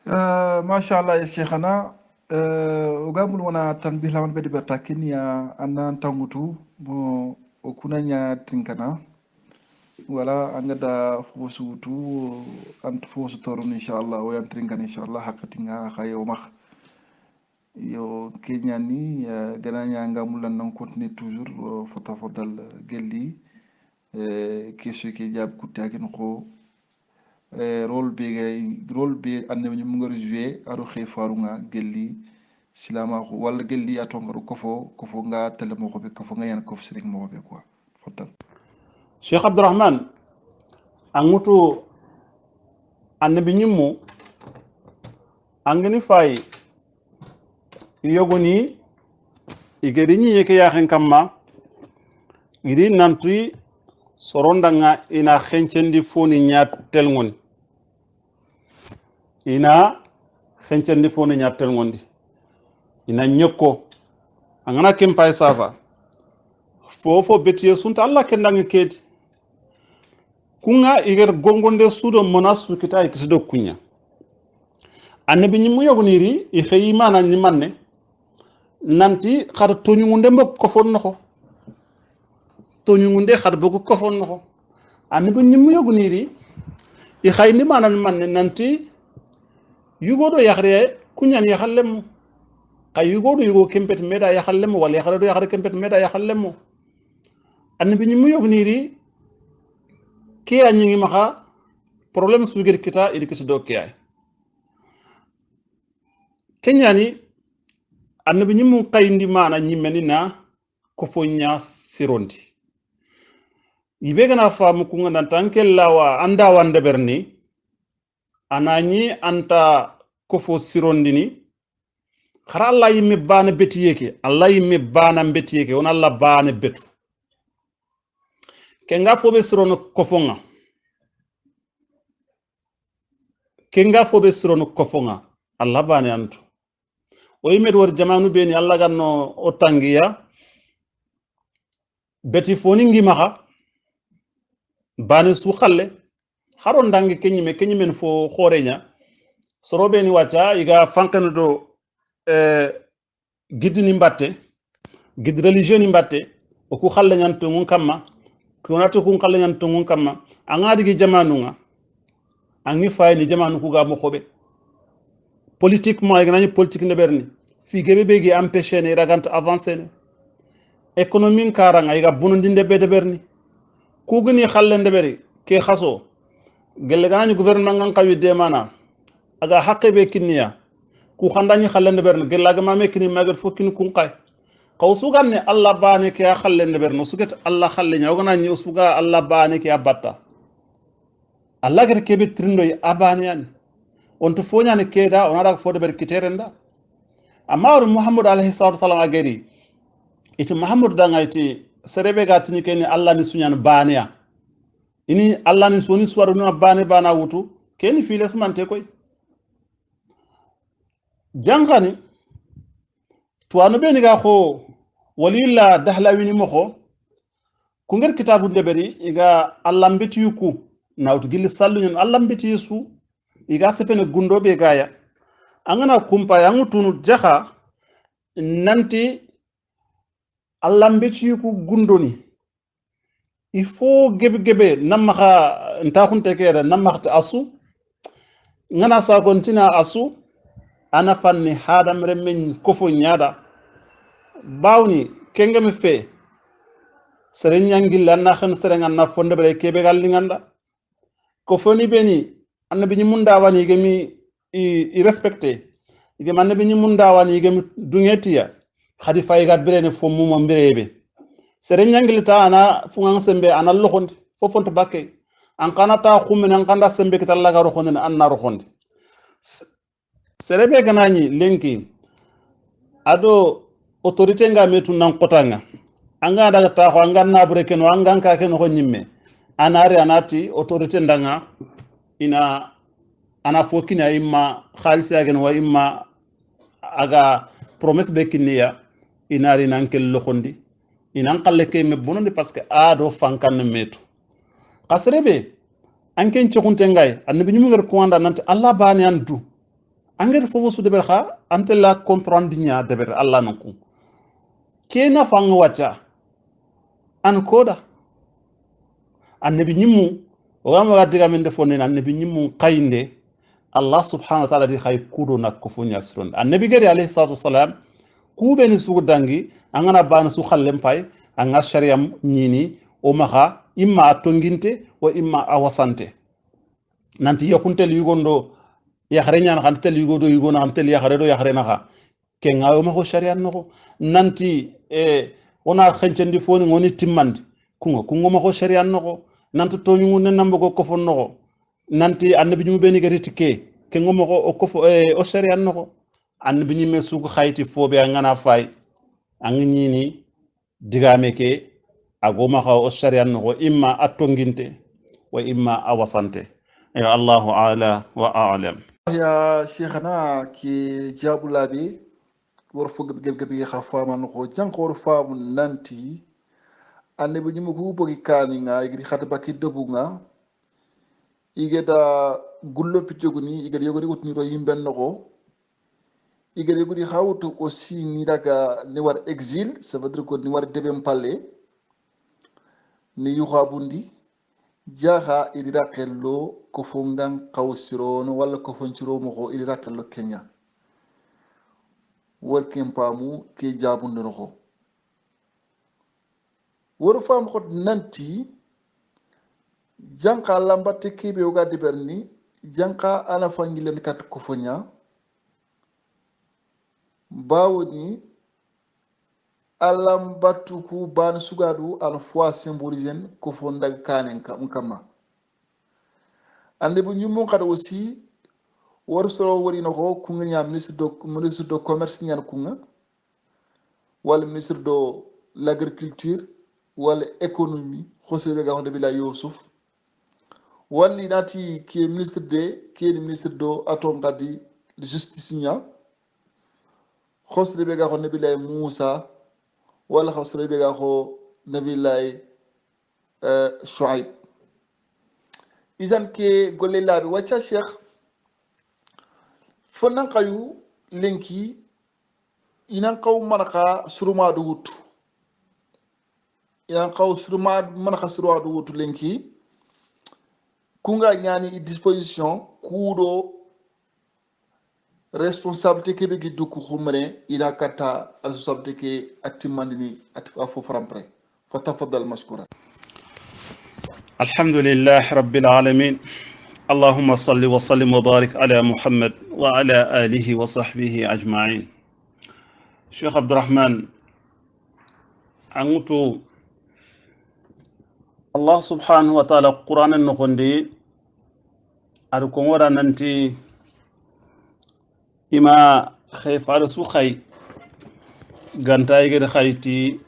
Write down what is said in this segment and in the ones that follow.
ما شاء الله يا شيخنا. وقامل وانا تنبيه لمن بدي بتاكين يا أنا تاموتو مو وكنا تنكنا ولا أنجدا فوسوتو أنت فوسو تورون إن شاء الله ويان تنكنا إن شاء الله حقتنا خيو مخ yo kenyani gananya ngamula non continue toujours fota fodal gelli kesu ke jab kutakin ko rôle be anne ñu mu ngor jouer aro xey farunga gelli silama ko wala gelli atongaro kofo nga tele mo ko be kofo nga yan kof sering mo be quoi fotal Cheikh Abdourahmane angutu annabi ñimmu angani fay yogoni igeri ñi yeke yaxen kamma idi nantui sorondanga ina xencendi foni ñatel ngoni ina xencendi foni ñatel ngondi ina ñekko angana kempay sasa fofo betiye sunta Allah kendangi kedi kunga iger gongonde sudo monasu kita ikisido kunya annabi ñimmu yogoniri i xeyi mana ni manne nanti xar toñungunde mbok ko fon noxo toñungunde xar bogo ko fon noxo annabi ñimmu yogoniri i xayni mana ni manne nanti yugodo yaxre kunyan yaxallem xay yugodo yugo kempet meda yaxallem wala yaxre do yaxre kempet meda yaxallem annabi ñimmu yogoniri ke a ñingi maxa problème sugir kita idi kisi do ke ay kenyani annabi ñimmu qayndi mana ñimmeni na ko fo ña sirondi yibe gana faamu kunga nantan kellawa anda wande berni anani anta ko fo sirondi ni xara Allah yimme bana betiyeke Allah yimme bana betiyeke on Allah bana betu kenga fobe sirono kofonga Allah bani antu o yimet wor jamanu beni Allah ganno o tangiya beti foni ngi maxa bani su xalle xaron dangi keñimen fo xoreña soro beni wacca iga fankene do guide ni mbatte guide religieux ni mbatte o ku xalle ñantu ngun kamma kunati kun xalle ñantu ngun kamma anga digi jamanu nga angi fayni jamanu ku ga mo xobe politiquement ignañi politique ne berni fi gebe begi empêcher ne ragant avancer ne économie karanga iga bonondi ndebe de berni ku gni xalle ndeberi ke xaso gelle ganañi gouvernement ngan qawi de mana aga haqqe be kinniya ku xandañi xalle ndeberni gella ga mame kini magal fokini kun qay qaw suganne Allah baane ke xalle ndeberno suget Allah xalle nya oganañi suga Allah baane ke abatta Allah gete kebe trindo abane yani on to foñane keda on ara fode ber kiterenda amma on Muhammad alayhi salatu wasallam ageri iti Muhammad da ngayti serebe gatini keni Allah ni suñan baneya ini Allah ni soni suwaru na bana wutu keni files mante koy jangani tuwanu beni ga ko walilla dahlawini moko kunger kitabu ndeberi iga Allah mbetiyuku nawtu gilli salluñan Allah mbetiyesu iga sefene gundobe gaya angana kumpa yangu tunu jaha nanti Allah mbetiyuku gundoni il faut gebe namaxa ntaxunte kera namaxta asu ngana sa kontina asu ana fanni hadam remen kofo ñada bawni kengame fe sere ñangilla na xen sere ngana fonde bele kebe gal linganda ko foni beni annabi ñi munda wani gemi i respecté igem annabi ñi munda wani gemi dungetiya khadi fayga birene fo muma mbirebe sere ñangilita ana fungan sembe ana loxondi fofonto bakke an kana ta khumena an kanda sembe kitalla ga roxondi an na roxondi sere be ganani lenki ado autorité nga metu nan kotanga anga daga ta ko anga na bure keno anga ka keno ko nyimme anari anati autorité ndanga ina ana fokina imma khalisi agen wa imma aga promesse be kinniya inari nan kel loxondi inan qalle ke me bonondi parce que ado fankan metu qasrebe anken ci xunte ngay annabi ñu ngar ko anda nanti Allah baani andu angel fofo su deber kha ante la contrandinya deber Allah nanku kena fang wacha an koda annabi ñimmu o gama ga diga min defo nen annabi ñimmu qaynde Allah subhanahu wa ta'ala di khay kudo nak ko fu ñasron annabi gari alayhi salatu wassalam kube ni sugu dangi angana bana su khallem pay anga shariam ñini o maha imma a tonginte o imma a wasante nanti yakuntel yugondo yakhare ñan xan tel yugodo yugona xan tel yakhare do yakhare naxa ke ngayo ma ko sharia no nanti ona xencendi foni ngoni timmandi kungo ma ko sharia no nanti toñu ne nambo ko ko fon no nanti annabi ñu beni gari tike ke ngomo ko o ko o sharia no annabi ñi me sugu xayti fobe ngana fay ang ñini digame ke agoma xa o sharia no imma atonginte wa imma awasante ya Allahu ala wa a'lam ya cheikhana ki jabulaɓe wor fo geɓgeɓe ha famano ko janko wor faamu nanti annabi ñimo ko bogi kaninga igidi hata bakki debuga igeda gullo piccogoni igeda yogodi wotniro yimɓenno ko igeda yogodi hawto aussi ni daga ni war exil ça veut dire ko ni war deɓen palle ni yuhabundi jaha iri rakello ko fo ngan kawsirono walla ko fonciromo ko iri rakello kenya worken paamu ke jabundono ko woro faamu ko nanti janka lambatte kebe o gadde berni janka ana fangilen kat ko fonya bawoni alam battu ku ban sugadu an foi symbolisen ko fo ndag kanen kam kama ande bu ñum kada aussi war soro wari nako ku nga ministre de commerce ñan ku nga wala ministre de l'agriculture wala économie khosebe ga hode bila yusuf wali nati qui est ministre de atom kadi de justice nya khosebe ga hode bila Moussa wala khosebe ga ho nabillahi Shuaib izan ke golle labi wacca cheikh fonan kayu lenki inan kaw manaka suruma du wutu inan kaw suruma manaka suruma du wutu lenki kunga ñani disposition kudo responsabilité ke be giddu ku khumre ina kata responsabilité ke atimandini atfa fo frampre fatafaddal mashkura الحمد لله رب العالمين اللهم صل وسلم وبارك على محمد وعلى آله وصحبه أجمعين شيخ عبد الرحمن عنتو الله سبحانه وتعالى القرآن النقندي أركم ورا ننتي إما خيف على سوخي غانتاي غير خايتي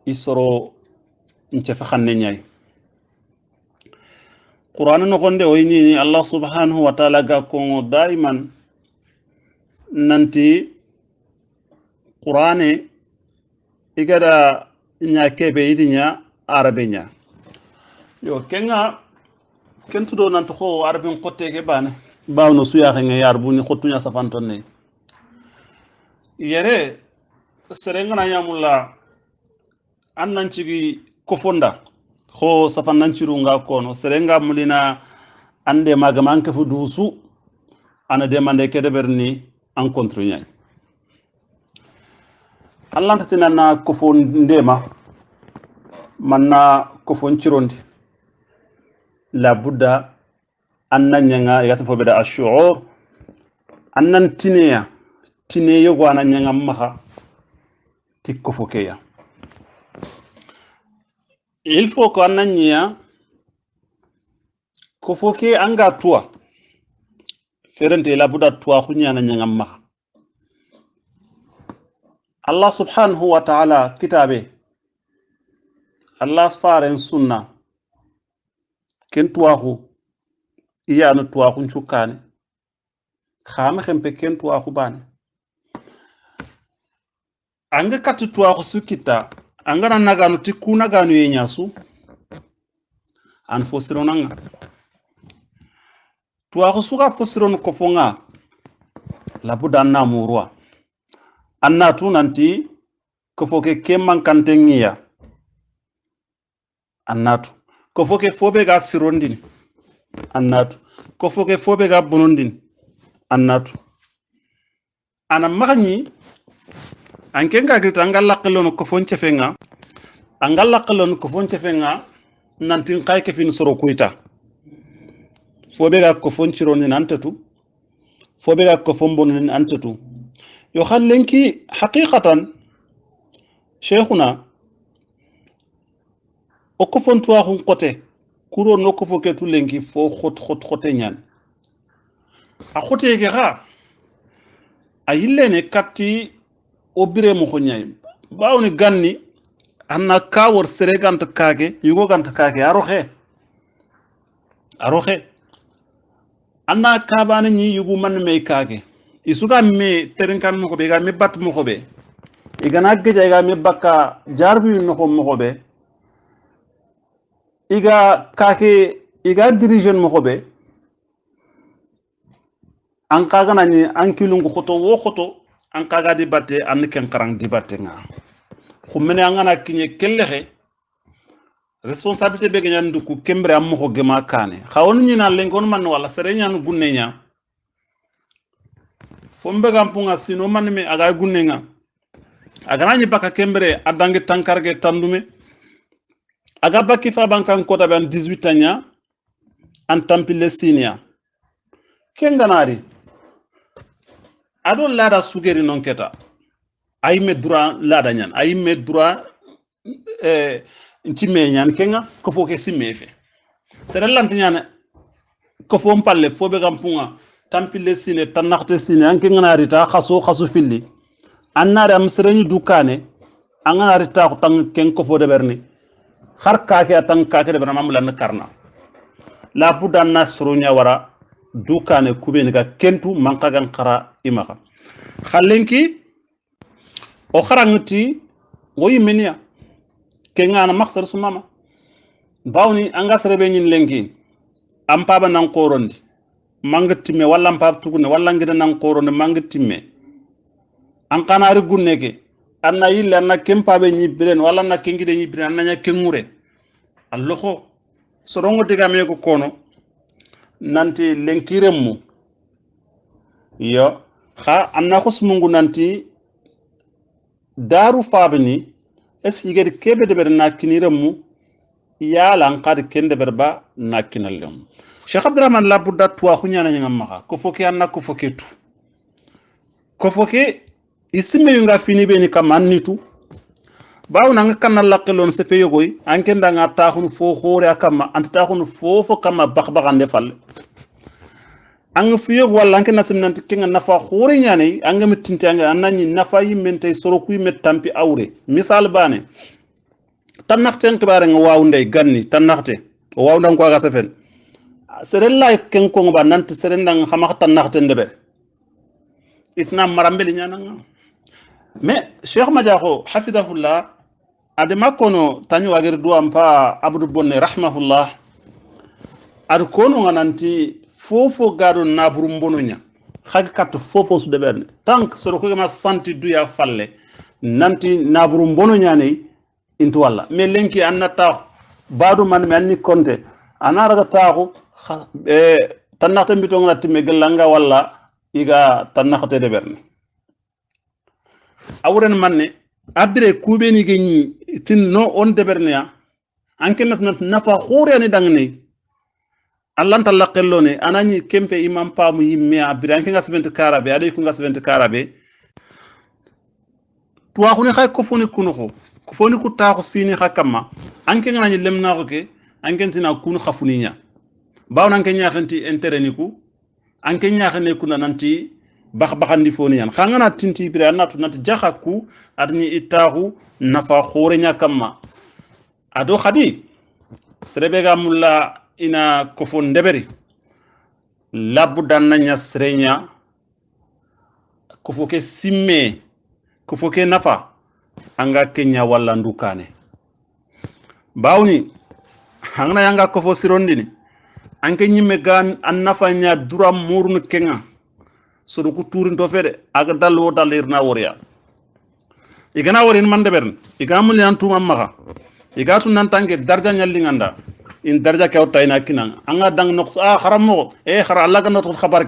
إسرو انتفخن نياي Qur'an no gonde wayni Allah subhanahu wa ta'ala ga ko daiman nanti Qur'ane igada nya kebe idinya arabenya yo kenga kentudo nanto ko arabin qotte ke bane bawno suya nga yar buni qottunya safanton ne yere serenga na yamulla annan cigi kofonda ho safan nan cirunga kono serenga mulina ande maga manke fu dusu ana demande kede berni en contre Allah tatinana ko fon ndema manna ko fon cirondi la budda anna nyanga yata fo beda ash'ur annan tine yogo ana nyanga maha tikko fo keya il faut que ananya ko foke anga toi ferente la buda toi kunya na nyanga ma Allah subhanahu wa ta'ala kitabe Allah faren sunna ken toi hu iya no toi kun chukane khama khempe ken toi hu bane anga katu toi hu sukita angana naganu tiku naganu yenyasu an fosironanga tuwa kusuka fosiron kofonga labuda anna murwa annatu nanti ko foke ke mankante ngiya annatu ko foke fobe ga sirondini annatu ko foke fobe ga bonondini annatu ana magni anke nga gita anga laqalon ko fonce fenga anga laqalon ko fonce fenga nantin kay ke fin soro kuita fobe ga ko foncironi nantatu fobe ga ko fomboni antatu yo khallenki haqiqatan cheikhuna o ko fontuwa hun qote kuro no ko foke tulenki fo khote nyan a khote ke ga ayillene katti o bire mo ko nyay bawni ganni anna kawor sere ganta kage yugo ganta kage aroxe anna kabane ni yugo man me kage isuga me terenkan mo ko be ga me bat mo ko be igana geja ga me bakka jarbi no ko mo ko be iga kake iga dirigeant mo ko be an kaga nani an kilungu khoto wo khoto an kaga di batte an ken karang di batte nga khumene angana kinye kellexe responsabilité be ganyan du ku kembre am mo gema kane xawon ni na len kon man wala sere ñan gunne nya fombe gam punga sino man me aga gunne nga aga ni baka kembre adangi tankarge tandume aga bakki fa bankan kota ben 18 anya an tampile sinia kenganari adon lada sugeri non keta ay me droit lada nyan ay me droit ci me nyan kenga ko fo ke simefe sere lant nyan ko fo palle fo be gampunga tampile sine tanaxte sine anke nganari ta khasu filli annare am sereni dukane anganari ta ko tang ken ko fo de berni har kake tang kake de berna mamulan karna la budan nasrunya wara dukane kubeni ga kentu mankagan khara imaka khallenki o kharangti woyi menia kengana maksar sumama bawni anga serebe nyin lenki am paba nan qorondi mangatimme walla am paba tugune walla ngida nan qorondi mangatimme an kanari gunneke anna yilla anna kempabe nyibiren walla na kengide nyibiren anna nya kengure alloho sorongo digame ko kono nanti lenkiremmu yo kha anna khusmungu nanti daru fabni es yigede kebe de ber nakiniremmu yala qad kende berba nakinallem cheikh abdurrahman labudda tuwa khunyana nyanga maka ko foke anna ko foke tu ko foke isime yunga fini beni kamannitu bawna nga kanal laqelon se fe yogoy anke ndanga taxun fo khore akama ant taxun fofo kama baxbaxande fal anga fiyo wala anke nasim nanti kenga nafa khore nyane anga mitinte anga anani nafa yimente soro kuy met tampi awre misal bane tanaxten kibare nga waw ndey ganni tanaxte o waw ndang ko aga sefen serella ken ko ba nanti serendang xama tanaxte ndebe itna marambeli nyana nga mais cheikh madiakho hafidahullah adema kono tanyu wagir duam pa abdou bonne rahmahullah ad kono ngananti fofo gado naburu mbononya xag kat fofo su deberne tank soro ko ma santi duya falle nanti naburu mbononya ne intu walla mais lenki annata badu man manni konte anaraga taxu tannaxte mbitonga timme gelanga walla iga tannaxte deberne awren manne abire kubeni geni tin no on debernia anke nas nafa khore ni dangne allah ta laqellone anani kempe imam pamu yimme abire anke ngasbent karabe ade ko ngasbent karabe tuwa khuni khay ko foni kuno ko foni ku ta ko fini khakama anke ngani lemna ko ke anke tina kunu khafuni nya baw nanke nyaxanti intérêt niku anke nyaxane kuna nanti baxandi foni yan xangana tinti bire anatu nat jaxaku adni itahu nafa khore nya kamma ado khadi serebe ga mulla ina kofo ndeberi labu danna nya srenya kofo ke simme kofo ke nafa anga kenya walla ndukane bawni hangna yanga kofo sirondini anke nyimme gan an nafa nya duram murnu kenga sodo ku turin to fede aga dallo dalirna woriya igana worin man debern igamul yan tuma maga igatu nan tange darja nyalli nganda in darja kewta ina kinan anga dang nox a kharamo e khara Allah ga not khabar